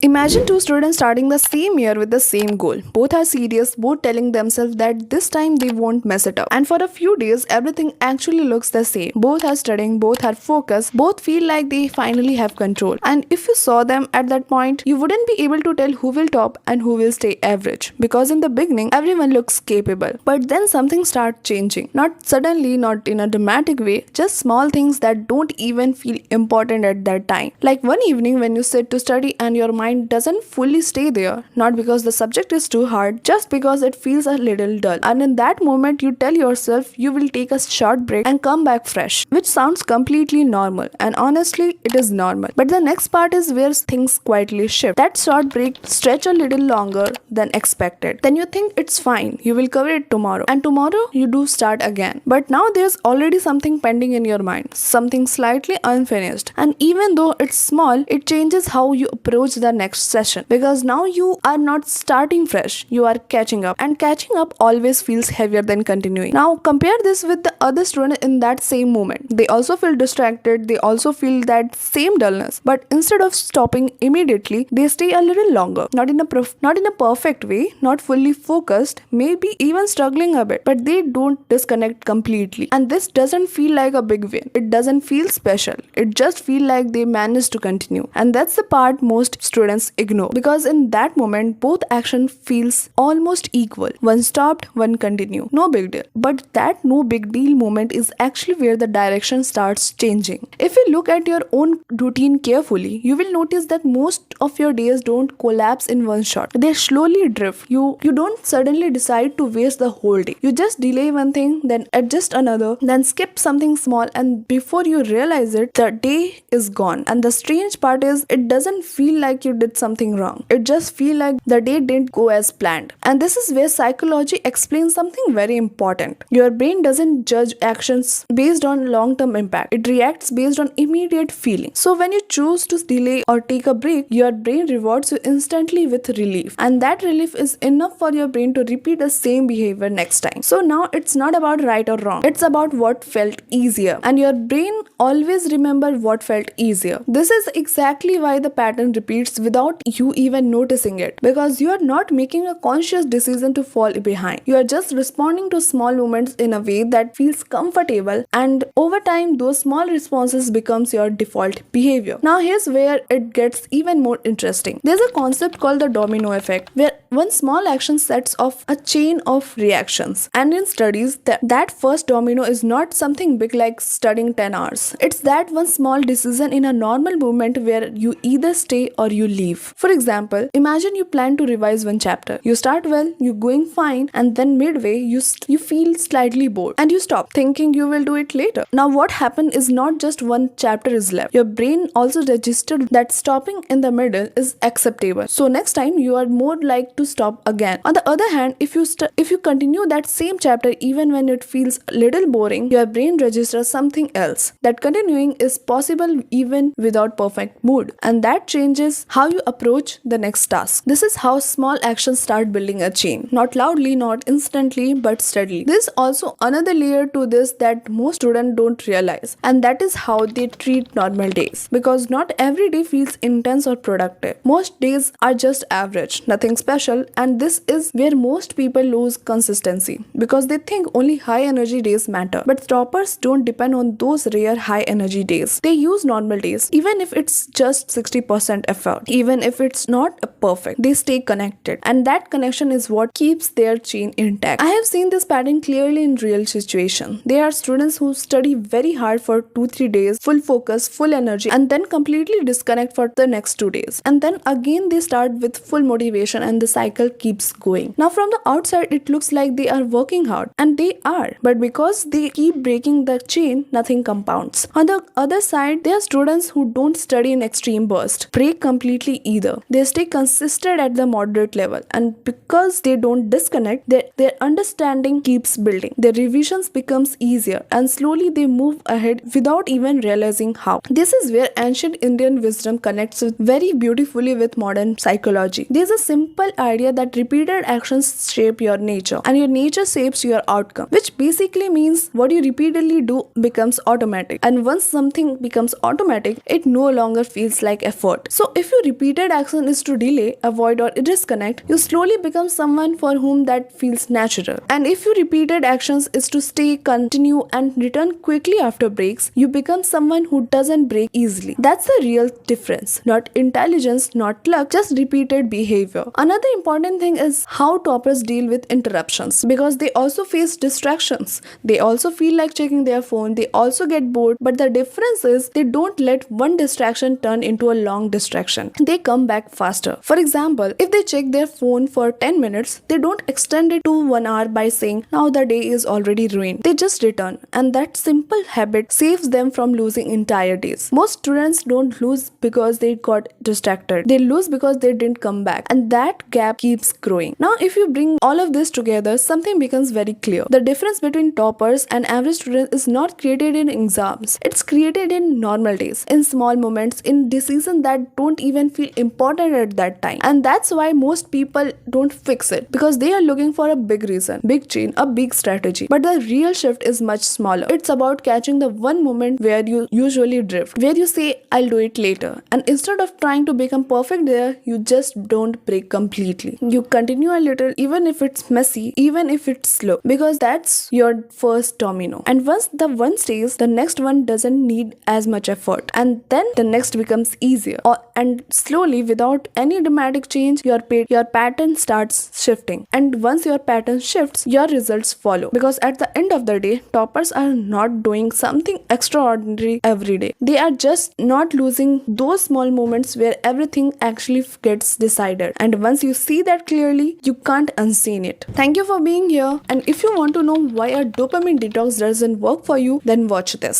Imagine two students starting the same year with the same goal. Both are serious, both telling themselves that this time they won't mess it up. And for a few days, everything actually looks the same. Both are studying, both are focused, both feel like they finally have control. And if you saw them at that point, you wouldn't be able to tell who will top and who will stay average. Because in the beginning, everyone looks capable. But then something starts changing. Not suddenly, not in a dramatic way, just small things that don't even feel important at that time. Like one evening when you sit to study and your mind doesn't fully stay there, not because the subject is too hard, just because it feels a little dull. And in that moment, you tell yourself you will take a short break and come back fresh, which sounds completely normal. And honestly, it is normal. But the next part is where things quietly shift. That short break stretch a little longer than expected. Then you think it's fine, you will cover it tomorrow. And tomorrow, you do start again. But now there's already something pending in your mind, something slightly unfinished. And even though it's small, it changes how you approach the next session, because now you are not starting fresh, you are catching up, and catching up always feels heavier than continuing. Now compare this with the other student in that same moment. They also feel distracted, they also feel that same dullness, but instead of stopping immediately, they stay a little longer, not in a perfect way, not fully focused, maybe even struggling a bit, but they don't disconnect completely. And this doesn't feel like a big win, it doesn't feel special, it just feels like they managed to continue. And that's the part most students ignore, because in that moment both action feels almost equal. One stopped, one continued. No big deal. But that no big deal moment is actually where the direction starts changing. If you look at your own routine carefully, you will notice that most of your days don't collapse in one shot. They slowly drift. You don't suddenly decide to waste the whole day. You just delay one thing, then adjust another, then skip something small, and before you realize it, the day is gone. And the strange part is, it doesn't feel like you did something wrong. It just feels like the day didn't go as planned. And this is where psychology explains something very important. Your brain doesn't judge actions based on long-term impact. It reacts based on immediate feeling. So when you choose to delay or take a break, your brain rewards you instantly with relief. And that relief is enough for your brain to repeat the same behavior next time. So now it's not about right or wrong. It's about what felt easier. And your brain always remembers what felt easier. This is exactly why the pattern repeats without you even noticing it, because you are not making a conscious decision to fall behind. You are just responding to small moments in a way that feels comfortable, and over time those small responses becomes your default behavior. Now here's where it gets even more interesting. There's a concept called the domino effect, where one small action sets off a chain of reactions. And in studies, that first domino is not something big like studying 10 hours. It's that one small decision in a normal movement where you either stay or you leave. For example, imagine you plan to revise one chapter. You start well, you're going fine, and then midway you feel slightly bored and you stop, thinking you will do it later. Now what happened is not just one chapter is left. Your brain also registered that stopping in the middle is acceptable. So next time you are more like to stop again. On the other hand, if you continue that same chapter even when it feels a little boring, your brain registers something else, that continuing is possible even without perfect mood. And that changes how you approach the next task. This is how small actions start building a chain. Not loudly, not instantly, but steadily. There's also another layer to this that most students don't realize, and that is how they treat normal days. Because not every day feels intense or productive. Most days are just average, nothing special, and this is where most people lose consistency, because they think only high energy days matter. But toppers don't depend on those rare high energy days. They use normal days, even if it's just 60% effort, even if it's not perfect. They stay connected, and that connection is what keeps their chain intact. I have seen this pattern clearly in real situations. There are students who study very hard for 2-3 days, full focus, full energy, and then completely disconnect for the next 2 days. And then again they start with full motivation, and the cycle keeps going. Now from the outside it looks like they are working hard, and they are, but because they keep breaking the chain, nothing compounds. On the other side, there are students who don't study in extreme bursts, break completely either. They stay consistent at the moderate level, and because they don't disconnect, their understanding keeps building. Their revisions becomes easier, and slowly they move ahead without even realizing how. This is where ancient Indian wisdom connects very beautifully with modern psychology. There's a simple idea that repeated actions shape your nature, and your nature shapes your outcome, which basically means what you repeatedly do becomes automatic. And once something becomes automatic, it no longer feels like effort. So if you repeated action is to delay, avoid, or disconnect, you slowly become someone for whom that feels natural. And if your repeated actions is to stay, continue, and return quickly after breaks, you become someone who doesn't break easily. That's the real difference. Not intelligence, not luck, just repeated behavior. Another important thing is how toppers deal with interruptions, because they also face distractions. They also feel like checking their phone, they also get bored, but the difference is they don't let one distraction turn into a long distraction. They come back faster. For example, if they check their phone for 10 minutes, they don't extend it to 1 hour by saying, now the day is already ruined. They just return, and that simple habit saves them from losing entire days. Most students don't lose because they got distracted. They lose because they didn't come back, and that gap keeps growing. Now, if you bring all of this together, something becomes very clear. The difference between toppers and average students is not created in exams. It's created in normal days, in small moments, in decisions that don't even feel important at that time. And that's why most people don't fix it, because they are looking for a big reason, big change, a big strategy. But the real shift is much smaller. It's about catching the one moment where you usually drift, where you say, I'll do it later. And instead of trying to become perfect there, you just don't break completely. You continue a little, even if it's messy, even if it's slow, because that's your first domino. And once the one stays, the next one doesn't need as much effort. And then the next becomes easier. And slowly, without any dramatic change, your pattern starts shifting. And once your pattern shifts, your results follow. Because at the end of the day, toppers are not doing something extraordinary every day. They are just not losing those small moments where everything actually gets decided. And once you see that clearly, you can't unseen it. Thank you for being here. And if you want to know why a dopamine detox doesn't work for you, then watch this.